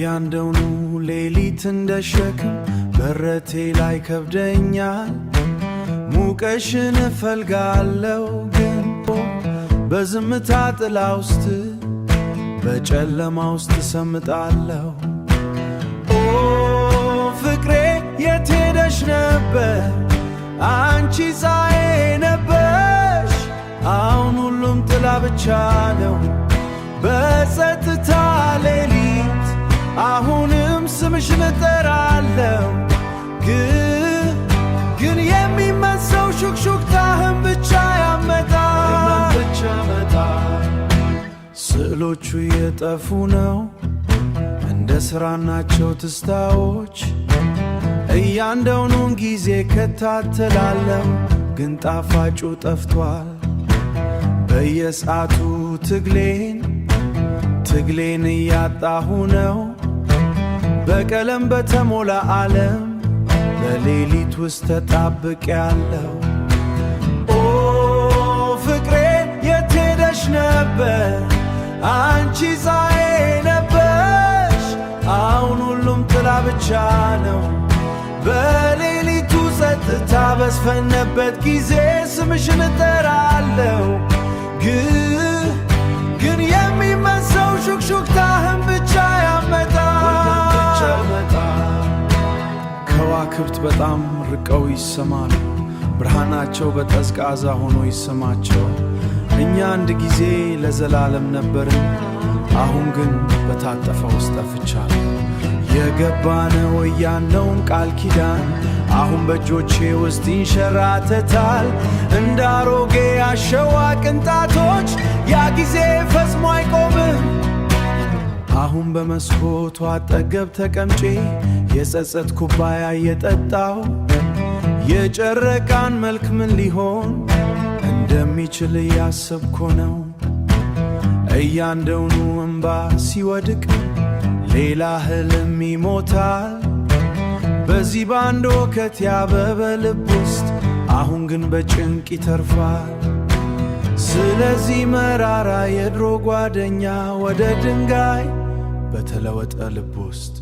እያንደውኑ ሌሊት እንደሸክም በረቴ ላይ ከብደኛል። ሙቀሽን እፈልጋለሁ ግን በዝምታ ጥላ ውስጥ በጨለማ ውስጥ ሰምጣለሁ። ኦ ፍቅሬ የት ሄደሽ ነበር? አንቺ ፀሐዬ ነበርሽ። አሁን ሁሉም ጥላ ብቻ ነው በጸጥታ ሌሊት። አሁንም ስምሽን እጠራለሁ ግን የሚመሰው ሹክሹክታህን ብቻ ያመጣል። ስዕሎቹ እየጠፉ ነው እንደ ሥራናቸው ትስታዎች። እያንዳንዱን ጊዜ ከታተላለሁ ግን ጣፋጩ ጠፍቷል። በየሰዓቱ ትግሌን እያጣሁ ነው። በቀለም በተሞላ ዓለም በሌሊት ውስጥ ተጣብቄያለሁ። ኦ ፍቅሬ የት ሄደሽ ነበር? አንቺ ፀሐዬ ነበርሽ። አሁን ሁሉም ጥላ ብቻ ነው በሌሊቱ ጸጥታ በስፈነበት ጊዜ ስምሽን እጠራለሁ ግን የሚመሰው ሹክሹክታህን ብቻ ያመጣል። ከዋክብት በጣም ርቀው ይሰማሉ፣ ብርሃናቸው በቀዝቃዛ ሆኖ ይሰማቸው። እኛ አንድ ጊዜ ለዘላለም ነበርን፣ አሁን ግን በታጠፈ ውስጥ ጠፍቻለሁ። የገባነው ያነውን ቃል ኪዳን አሁን በእጆቼ ውስጥ ይንሸራተታል እንደ አሮጌ አሸዋ ቅንጣቶች። ያ ጊዜ ፈጽሞ አይቆምም። አሁን በመስኮቱ አጠገብ ተቀምጬ የጸጸት ኩባያ እየጠጣው የጨረቃን መልክ ምን ሊሆን እንደሚችል እያሰብኩ ነው። እያንዳንዱ እንባ ሲወድቅ ሌላ ህልም ይሞታል። በዚህ ባንድ ወከት ያበበ ልብ ውስጥ አሁን ግን በጭንቅ ይተርፋል። ስለዚህ መራራ የድሮ ጓደኛ ወደ ድንጋይ በተለወጠ ልብ ውስጥ